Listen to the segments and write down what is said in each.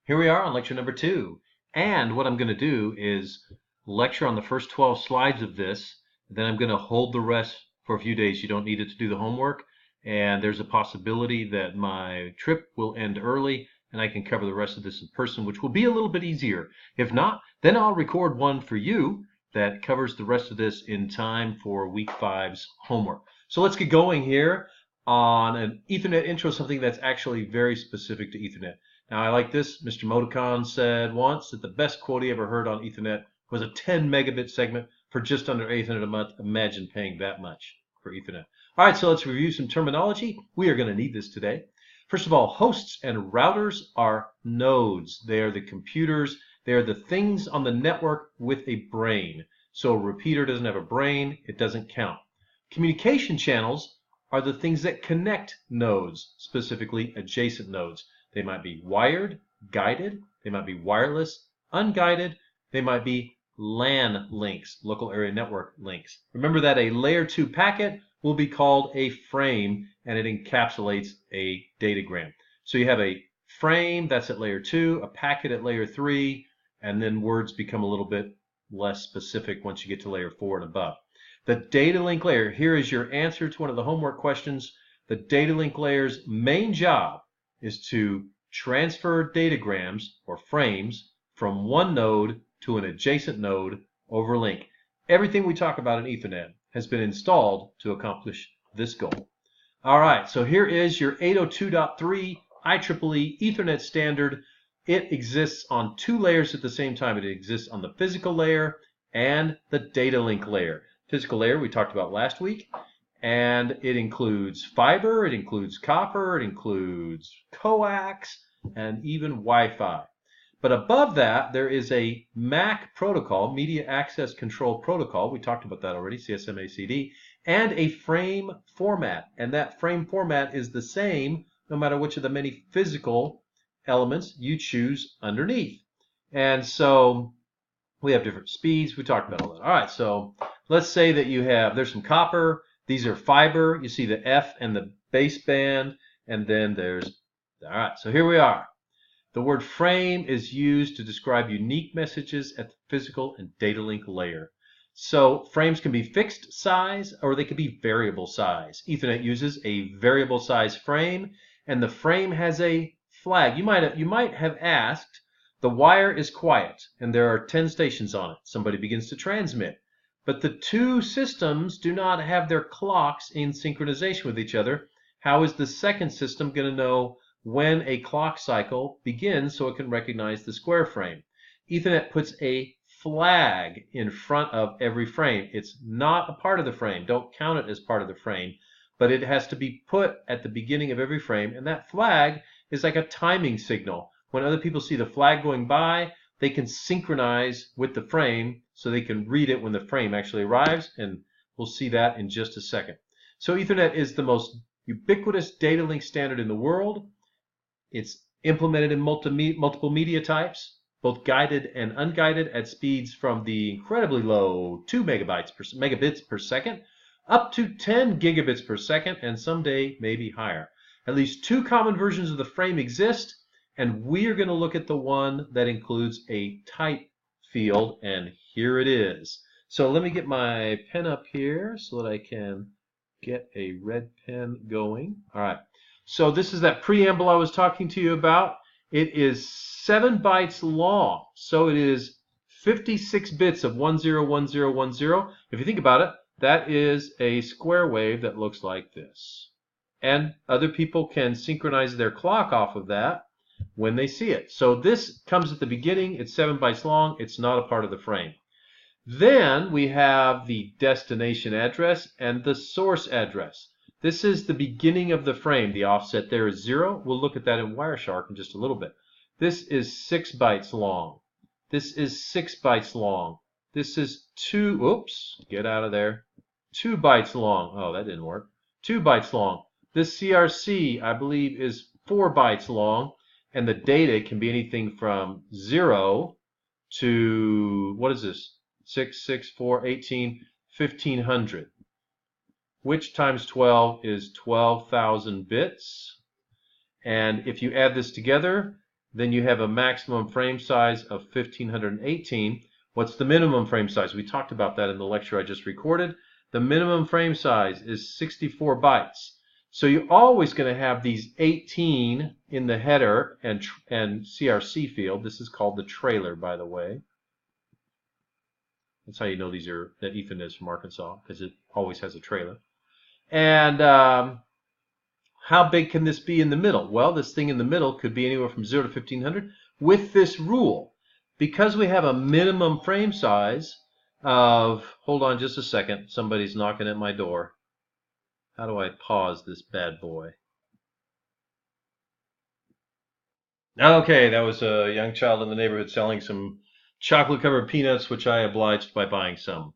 Here we are on lecture number 2. And what I'm going to do is lecture on the first 12 slides of this. Then I'm going to hold the rest for a few days. You don't need it to do the homework. And there's a possibility that my trip will end early and I can cover the rest of this in person, which will be a little bit easier. If not, then I'll record one for you that covers the rest of this in time for week 5's homework. So let's get going here on an Ethernet intro, something that's actually very specific to Ethernet. Now, I like this. Mr. Moticon said once that the best quote he ever heard on Ethernet was a 10 megabit segment for just under $800 a month. Imagine paying that much for Ethernet. All right, so let's review some terminology. We are going to need this today. First of all, hosts and routers are nodes. They are the computers. They are the things on the network with a brain. So a repeater doesn't have a brain. It doesn't count. Communication channels are the things that connect nodes, specifically adjacent nodes. They might be wired, guided. They might be wireless, unguided. They might be LAN links, local area network links. Remember that a layer 2 packet will be called a frame, and it encapsulates a datagram. So you have a frame that's at layer 2, a packet at layer 3, and then words become a little bit less specific once you get to layer 4 and above. The data link layer, here is your answer to one of the homework questions. The data link layer's main job is to transfer datagrams or frames from one node to an adjacent node over link. Everything we talk about in Ethernet has been installed to accomplish this goal. All right, so here is your 802.3 IEEE Ethernet standard. It exists on 2 layers at the same time. It exists on the physical layer and the data link layer. Physical layer we talked about last week, and it includes fiber, it includes copper, it includes coax, and even Wi-Fi. But above that, there is a MAC protocol, Media Access Control Protocol. We talked about that already, CSMA-CD, and a frame format. And that frame format is the same no matter which of the many physical elements you choose underneath. And so we have different speeds. We talked about all that. All right, so let's say that there's some copper. These are fiber. You see the F and the baseband, and then there's, all right, so here we are. The word frame is used to describe unique messages at the physical and data link layer. So frames can be fixed size or they can be variable size. Ethernet uses a variable size frame, and the frame has a flag. You might have asked, the wire is quiet and there are 10 stations on it. Somebody begins to transmit. But the 2 systems do not have their clocks in synchronization with each other. How is the second system going to know when a clock cycle begins so it can recognize the square frame? Ethernet puts a flag in front of every frame. It's not a part of the frame. Don't count it as part of the frame. But it has to be put at the beginning of every frame. And that flag is like a timing signal. When other people see the flag going by, they can synchronize with the frame so they can read it when the frame actually arrives, and we'll see that in just a second. So Ethernet is the most ubiquitous data link standard in the world. It's implemented in multiple media types, both guided and unguided, at speeds from the incredibly low 2 megabits per second up to 10 gigabits per second, and someday maybe higher. At least 2 common versions of the frame exist, and we are going to look at the one that includes a type field, and here it is. So let me get my pen up here so that I can get a red pen going. All right. So this is that preamble I was talking to you about. It is 7 bytes long. So it is 56 bits of 101010. If you think about it, that is a square wave that looks like this. And other people can synchronize their clock off of that when they see it. So this comes at the beginning. It's 7 bytes long. It's not a part of the frame. Then we have the destination address and the source address. This is the beginning of the frame. The offset there is 0. We'll look at that in Wireshark in just a little bit. This is 6 bytes long. This is 6 bytes long. This is 2 bytes long. Oh, that didn't work. 2 bytes long. This CRC, I believe, is 4 bytes long. And the data can be anything from 0 to, what is this? 6, 6, 4, 18, 1500. Which times 12 is 12,000 bits. And if you add this together, then you have a maximum frame size of 1518. What's the minimum frame size? We talked about that in the lecture I just recorded. The minimum frame size is 64 bytes. So you're always going to have these 18 in the header and CRC field. This is called the trailer, by the way. That's how you know these are that Ethernet is from Arkansas, because it always has a trailer. And how big can this be in the middle? Well, this thing in the middle could be anywhere from 0 to 1500 with this rule. Because we have a minimum frame size of, hold on just a second, somebody's knocking at my door. How do I pause this bad boy? Okay, that was a young child in the neighborhood selling some chocolate-covered peanuts, which I obliged by buying some.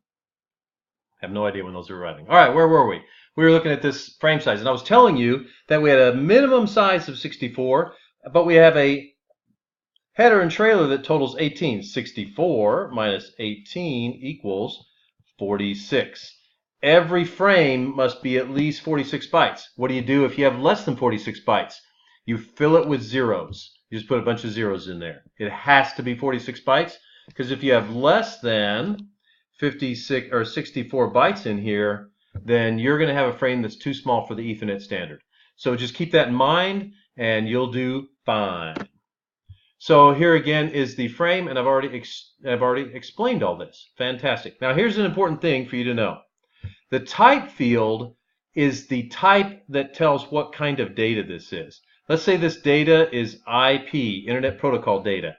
I have no idea when those are arriving. All right, where were we? We were looking at this frame size, and I was telling you that we had a minimum size of 64, but we have a header and trailer that totals 18. 64 minus 18 equals 46. Every frame must be at least 46 bytes. What do you do if you have less than 46 bytes? You fill it with zeros. You just put a bunch of zeros in there. It has to be 46 bytes, because if you have less than 56 or 64 bytes in here, then you're going to have a frame that's too small for the Ethernet standard. So just keep that in mind, and you'll do fine. So here again is the frame, and I've already explained all this. Fantastic. Now here's an important thing for you to know. The type field is the type that tells what kind of data this is. Let's say this data is IP, Internet Protocol data.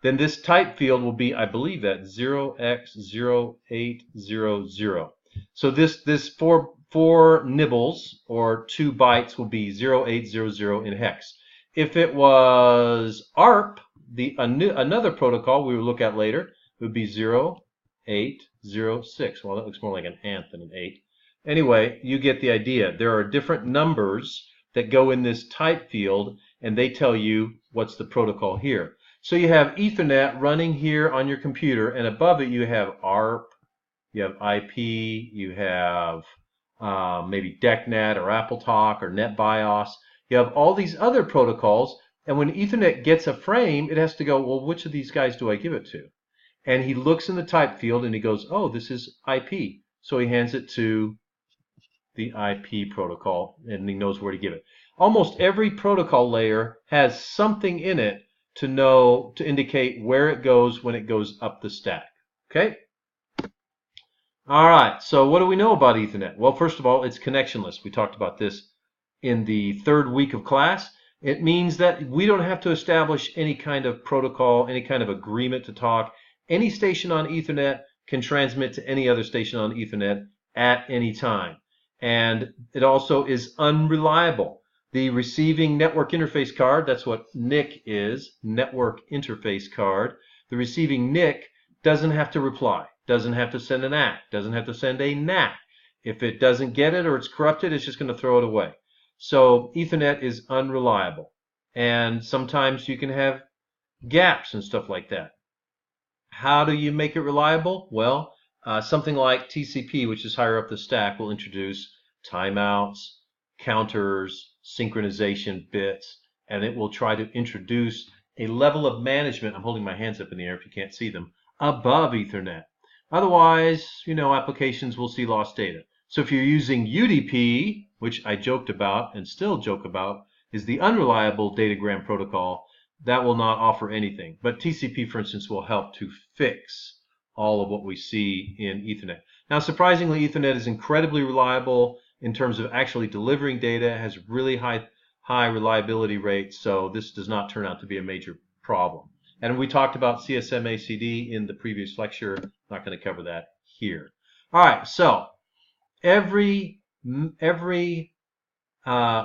Then this type field will be, I believe that, 0x0800. So this four nibbles, or 2 bytes, will be 0800 in hex. If it was ARP, another protocol we will look at later, it would be 0806. Well, that looks more like an ant than an 8. Anyway, you get the idea. There are different numbers that go in this type field, and they tell you what's the protocol here. So you have Ethernet running here on your computer, and above it you have ARP, you have IP, you have maybe DECnet or AppleTalk or NetBIOS. You have all these other protocols, and when Ethernet gets a frame, it has to go, well, which of these guys do I give it to? And he looks in the type field and he goes, oh, this is IP. So he hands it to the IP protocol, and he knows where to give it. Almost every protocol layer has something in it to indicate where it goes when it goes up the stack. Okay? All right, so what do we know about Ethernet? Well, first of all, it's connectionless. We talked about this in the third week of class. It means that we don't have to establish any kind of protocol, any kind of agreement to talk. Any station on Ethernet can transmit to any other station on Ethernet at any time. And it also is unreliable. The receiving network interface card, that's what NIC is, network interface card. The receiving NIC doesn't have to reply, doesn't have to send an ACK, doesn't have to send a NAC. If it doesn't get it or it's corrupted, it's just going to throw it away. So Ethernet is unreliable. And sometimes you can have gaps and stuff like that. How do you make it reliable? Well, something like TCP, which is higher up the stack, will introduce timeouts, counters, synchronization bits, and it will try to introduce a level of management. I'm holding my hands up in the air if you can't see them, above Ethernet. Otherwise, applications will see lost data. So if you're using UDP, which I joked about and still joke about, is the unreliable datagram protocol, that will not offer anything. But TCP, for instance, will help to fix all of what we see in Ethernet. Now, surprisingly, Ethernet is incredibly reliable in terms of actually delivering data. It has really high reliability rates, so this does not turn out to be a major problem. And we talked about CSMACD in the previous lecture. I'm not going to cover that here. All right, so every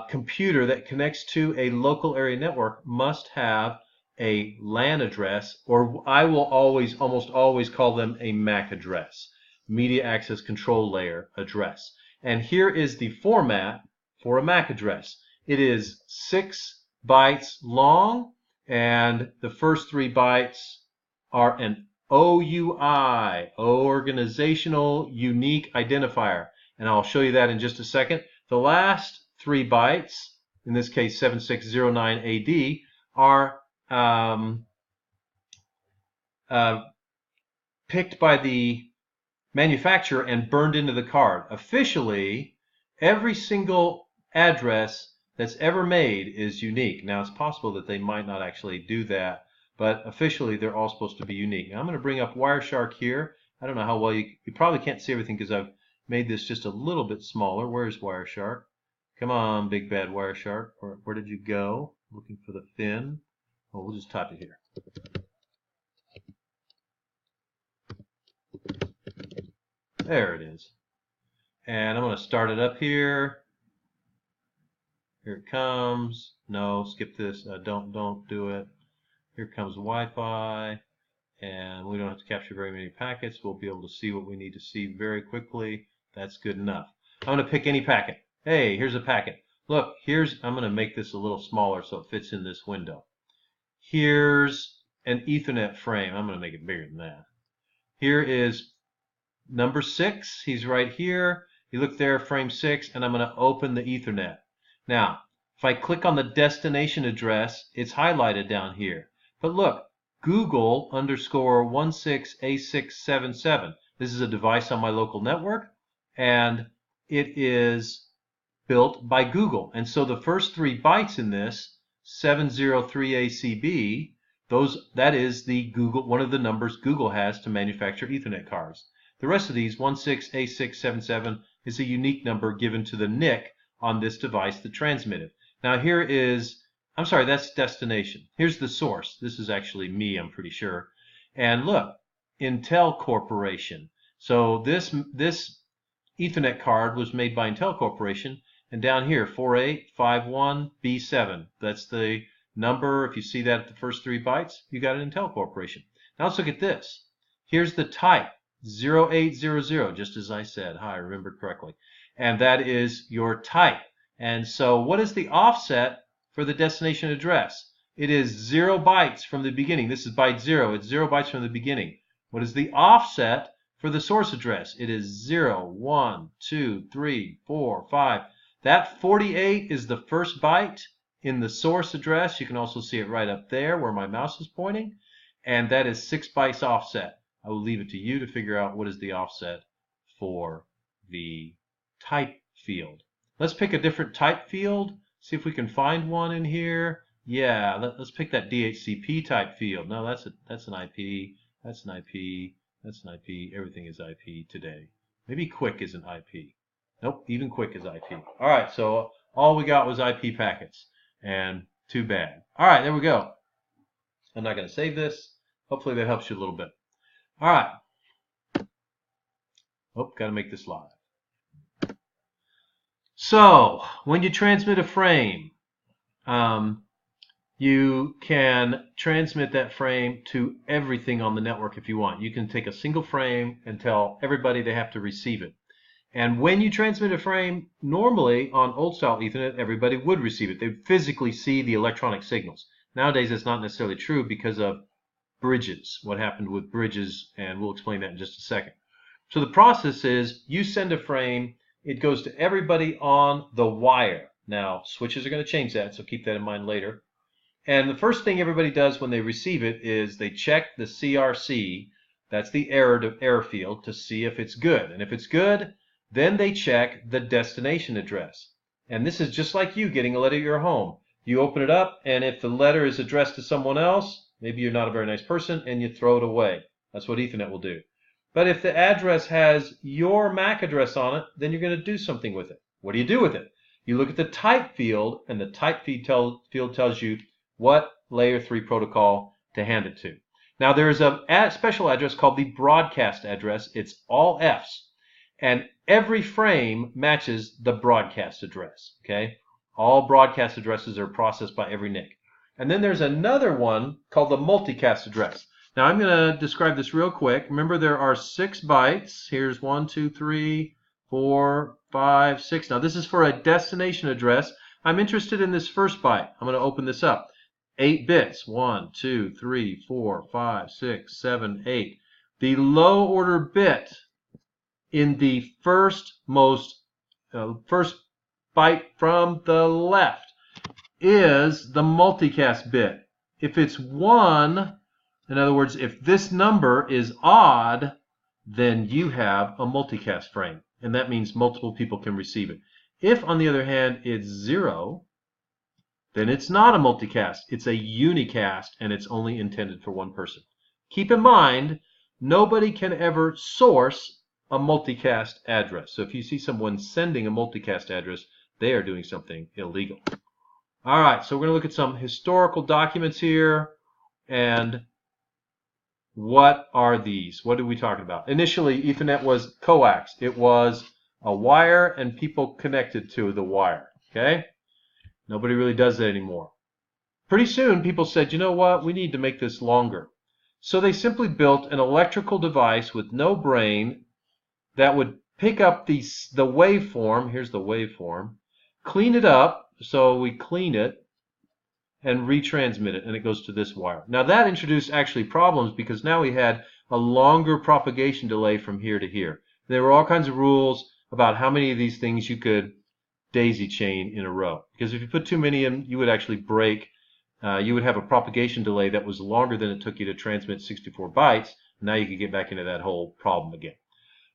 computer that connects to a local area network must have a LAN address, or I will almost always call them a MAC address, Media Access Control Layer address. And here is the format for a MAC address. It is 6 bytes long, and the first 3 bytes are an OUI, Organizational Unique Identifier. And I'll show you that in just a second. The last 3 bytes, in this case 7609AD, are um, picked by the manufacturer and burned into the card. Officially, every single address that's ever made is unique. Now, it's possible that they might not actually do that, but officially they're all supposed to be unique. Now, I'm going to bring up Wireshark here. I don't know how well you probably can't see everything because I've made this just a little bit smaller. Where's Wireshark? Come on, big bad Wireshark. Where did you go? Looking for the fin. Oh, we'll just type it here. There it is. And I'm going to start it up here. Here it comes. No, skip this. Don't do it. Here comes Wi-Fi. And we don't have to capture very many packets. We'll be able to see what we need to see very quickly. That's good enough. I'm going to pick any packet. Hey, here's a packet. Look, I'm going to make this a little smaller so it fits in this window. Here's an Ethernet frame. I'm going to make it bigger than that. Here is number 6. He's right here. You look there, frame 6, and I'm going to open the Ethernet. Now, if I click on the destination address, it's highlighted down here. But look, Google _16A677. This is a device on my local network, and it is built by Google. And so the first 3 bytes in this, 703ACB, that is the Google, one of the numbers Google has to manufacture Ethernet cards. The rest of these, 16A677, is a unique number given to the NIC on this device that transmitted. Now here is, I'm sorry, that's destination. Here's the source. This is actually me, I'm pretty sure. And look, Intel Corporation. So this Ethernet card was made by Intel Corporation. And down here, 4851B7. That's the number. If you see that at the first 3 bytes, you got an Intel Corporation. Now let's look at this. Here's the type, 0800, just as I said. Hi, I remembered correctly. And that is your type. And so what is the offset for the destination address? It is 0 bytes from the beginning. This is byte 0. It's 0 bytes from the beginning. What is the offset for the source address? It is 0, 1, 2, 3, 4, 5. That 48 is the first byte in the source address. You can also see it right up there where my mouse is pointing. And that is 6 bytes offset. I will leave it to you to figure out what is the offset for the type field. Let's pick a different type field. See if we can find one in here. Yeah, let's pick that DHCP type field. No, that's an IP. That's an IP. That's an IP. Everything is IP today. Maybe Quick isn't IP. Nope, even Quick is IP. All right, so all we got was IP packets, and too bad. All right, there we go. I'm not going to save this. Hopefully that helps you a little bit. All right. Oh, got to make this live. So when you transmit a frame, you can transmit that frame to everything on the network if you want. You can take a single frame and tell everybody they have to receive it. And when you transmit a frame, normally on old style Ethernet, everybody would receive it. They would physically see the electronic signals. Nowadays, that's not necessarily true because of bridges, what happened with bridges, and we'll explain that in just a second. So the process is you send a frame, it goes to everybody on the wire. Now, switches are going to change that, so keep that in mind later. And the first thing everybody does when they receive it is they check the CRC, that's the error field, to see if it's good. And if it's good, then they check the destination address. And this is just like you getting a letter at your home. You open it up, and if the letter is addressed to someone else, maybe you're not a very nice person, and you throw it away. That's what Ethernet will do. But if the address has your MAC address on it, then you're going to do something with it. What do you do with it? You look at the type field, and the type field tells you what layer 3 protocol to hand it to. Now, there is a special address called the broadcast address. It's all F's. And every frame matches the broadcast address. Okay? All broadcast addresses are processed by every NIC. And then there's another one called the multicast address. Now I'm going to describe this real quick. Remember, there are 6 bytes. Here's 1, 2, 3, 4, 5, 6. Now this is for a destination address. I'm interested in this first byte. I'm going to open this up. 8 bits. 1, 2, 3, 4, 5, 6, 7, 8. The low order bit in the first byte from the left is the multicast bit. If it's 1, in other words, if this number is odd, then you have a multicast frame, and that means multiple people can receive it. If, on the other hand, it's 0, then it's not a multicast. It's a unicast, and it's only intended for one person. Keep in mind, nobody can ever source a multicast address. So if you see someone sending a multicast address, they are doing something illegal. All right, so we're going to look at some historical documents here. And what are these? What are we talking about? Initially, Ethernet was coax. It was a wire and people connected to the wire. Okay? Nobody really does that anymore. Pretty soon, people said, you know what? We need to make this longer. So they simply built an electrical device with no brain that would pick up the waveform. Here's the waveform. Clean it up. So we clean it and retransmit it, and it goes to this wire. Now that introduced actually problems because now we had a longer propagation delay from here to here. There were all kinds of rules about how many of these things you could daisy chain in a row. Because if you put too many in, you would actually break. You would have a propagation delay that was longer than it took you to transmit 64 bytes. Now you could get back into that whole problem again.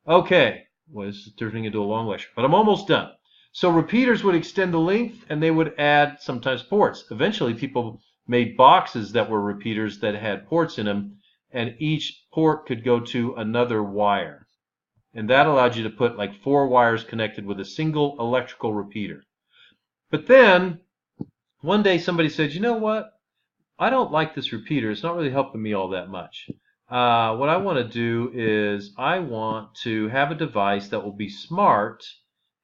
Okay, well, this is turning into a long lecture, but I'm almost done. So repeaters would extend the length, and they would add sometimes ports. Eventually, people made boxes that were repeaters that had ports in them, and each port could go to another wire. And that allowed you to put like 4 wires connected with a single electrical repeater. But then, one day somebody said, you know what? I don't like this repeater. It's not really helping me all that much. What I want to do is I want to have a device that will be smart.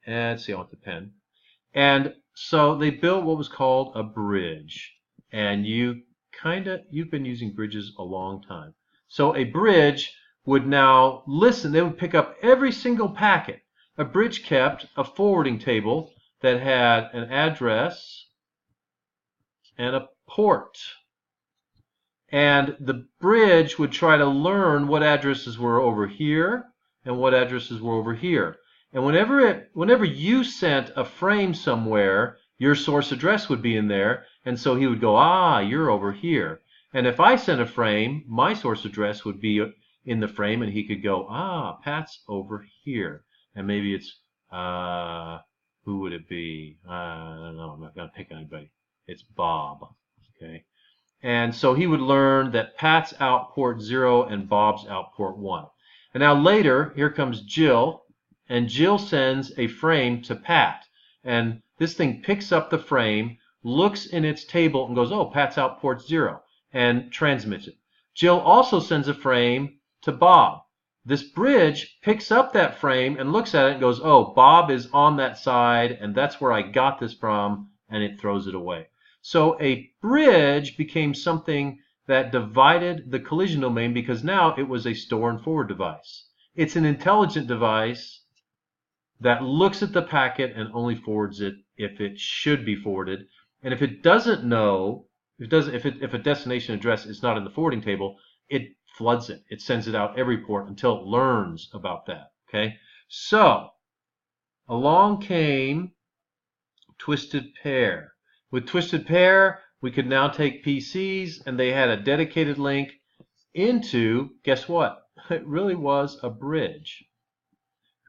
And let's see, I want the pen. And so they built what was called a bridge. And you've been using bridges a long time. So a bridge would now listen. They would pick up every single packet. A bridge kept a forwarding table that had an address and a port. And the bridge would try to learn what addresses were over here and what addresses were over here. And whenever you sent a frame somewhere, your source address would be in there, and so he would go, ah, you're over here. And if I sent a frame, my source address would be in the frame, and he could go, ah, Pat's over here. And maybe it's, who would it be? I don't know, I'm not going to pick anybody. It's Bob, okay? And so he would learn that Pat's out port 0 and Bob's out port 1. And now later, here comes Jill, and Jill sends a frame to Pat. And this thing picks up the frame, looks in its table, and goes, oh, Pat's out port 0, and transmits it. Jill also sends a frame to Bob. This bridge picks up that frame and looks at it and goes, oh, Bob is on that side, and that's where I got this from, and it throws it away. So a bridge became something that divided the collision domain because now it was a store and forward device. It's an intelligent device that looks at the packet and only forwards it if it should be forwarded. And if it doesn't know, if a destination address is not in the forwarding table, it floods it. It sends it out every port until it learns about that. Okay? So along came Twisted Pair. With Twisted Pair, we could now take PCs, and they had a dedicated link into, guess what? It really was a bridge.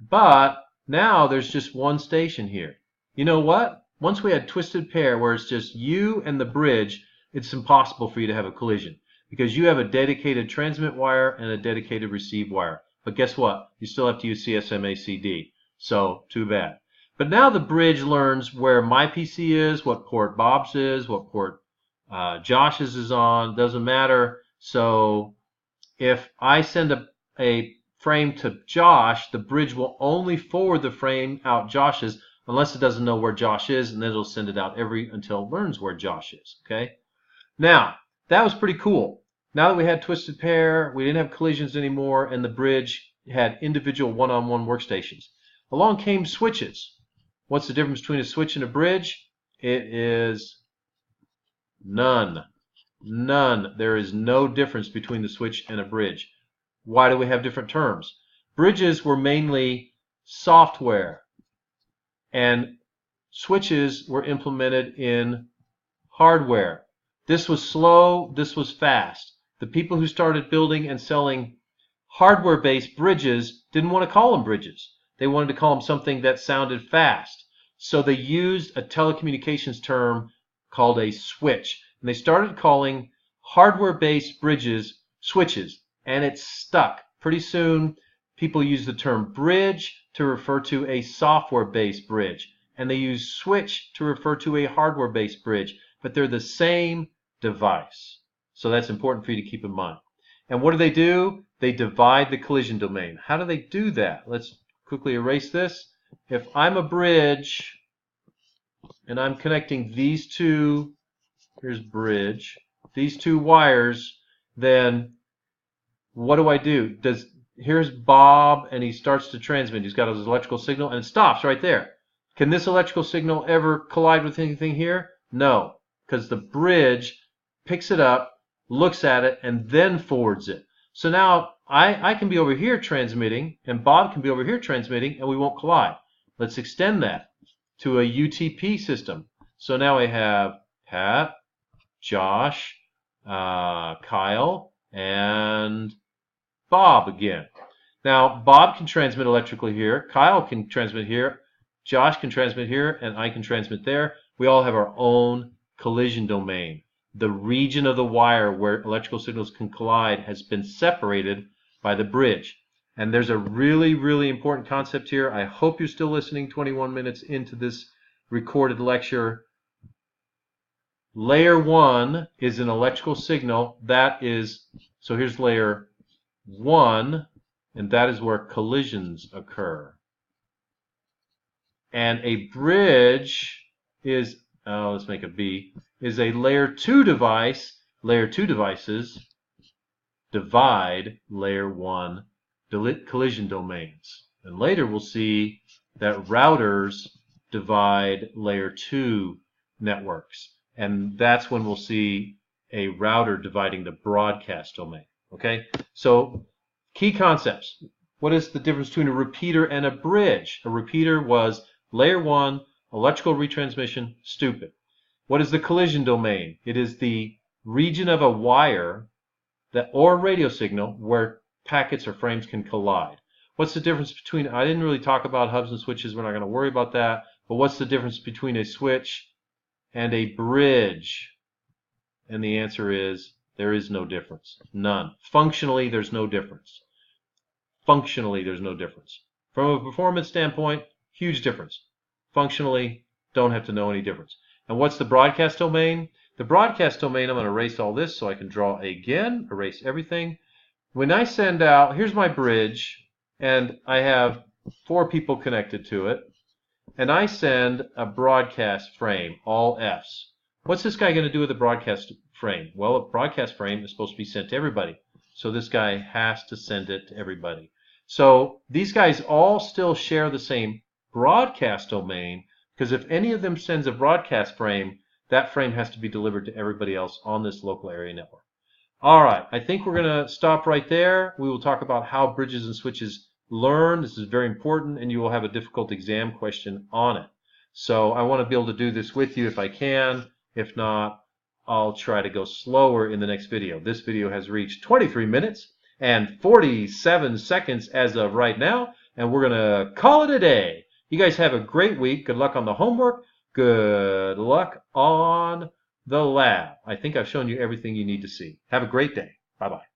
But now there's just one station here. You know what? Once we had Twisted Pair, where it's just you and the bridge, it's impossible for you to have a collision because you have a dedicated transmit wire and a dedicated receive wire. But guess what? You still have to use CSMA-CD. So, too bad. But now the bridge learns where my PC is, what port Bob's is, what port Josh's is on. Doesn't matter. So if I send a frame to Josh, the bridge will only forward the frame out Josh's unless it doesn't know where Josh is, and then it'll send it out until it learns where Josh is. Okay. Now that was pretty cool. Now that we had Twisted Pair, we didn't have collisions anymore, and the bridge had individual one-on-one workstations. Along came switches. What's the difference between a switch and a bridge? It is none. None. There is no difference between the switch and a bridge. Why do we have different terms? Bridges were mainly software, and switches were implemented in hardware. This was slow, this was fast. The people who started building and selling hardware-based bridges didn't want to call them bridges. They wanted to call them something that sounded fast. So they used a telecommunications term called a switch. And they started calling hardware-based bridges switches. And it stuck. Pretty soon, people use the term bridge to refer to a software-based bridge. And they use switch to refer to a hardware-based bridge. But they're the same device. So that's important for you to keep in mind. And what do? They divide the collision domain. How do they do that? Let's quickly erase this. If I'm a bridge and I'm connecting these two, here's bridge, these two wires, then what do? Here's Bob, and he starts to transmit. He's got his electrical signal, and it stops right there. Can this electrical signal ever collide with anything here? No, because the bridge picks it up, looks at it, and then forwards it. So now I can be over here transmitting, and Bob can be over here transmitting, and we won't collide. Let's extend that to a UTP system. So now I have Pat, Josh, Kyle, and Bob again. Now Bob can transmit electrically here, Kyle can transmit here, Josh can transmit here, and I can transmit there. We all have our own collision domain. The region of the wire where electrical signals can collide has been separated by the bridge. And there's a really, really important concept here. I hope you're still listening 21 minutes into this recorded lecture. Layer 1 is an electrical signal. So here's layer 1, and that is where collisions occur. And a bridge is, let's make a B, is a layer 2 device. Layer 2 devices divide layer 1 collision domains. And later we'll see that routers divide layer 2 networks. And that's when we'll see a router dividing the broadcast domain. Okay? So, key concepts. What is the difference between a repeater and a bridge? A repeater was layer 1, electrical retransmission, stupid. What is the collision domain? It is the region of a wire or radio signal where packets or frames can collide. What's the difference between, I didn't really talk about hubs and switches, we're not going to worry about that, but what's the difference between a switch and a bridge? And the answer is, there is no difference. None. Functionally, there's no difference. Functionally, there's no difference. From a performance standpoint, huge difference. Functionally, don't have to know any difference. And what's the broadcast domain? The broadcast domain, I'm going to erase all this so I can draw again, erase everything. When I send out, here's my bridge, and I have 4 people connected to it, and I send a broadcast frame, all Fs. What's this guy going to do with the broadcast frame? Well, a broadcast frame is supposed to be sent to everybody, so this guy has to send it to everybody. So these guys all still share the same broadcast domain, because if any of them sends a broadcast frame, that frame has to be delivered to everybody else on this local area network. All right, I think we're going to stop right there. We will talk about how bridges and switches learn. This is very important, and you will have a difficult exam question on it. So I want to be able to do this with you if I can. If not, I'll try to go slower in the next video. This video has reached 23 minutes and 47 seconds as of right now, and we're going to call it a day. You guys have a great week. Good luck on the homework. Good luck on the lab. I think I've shown you everything you need to see. Have a great day. Bye-bye.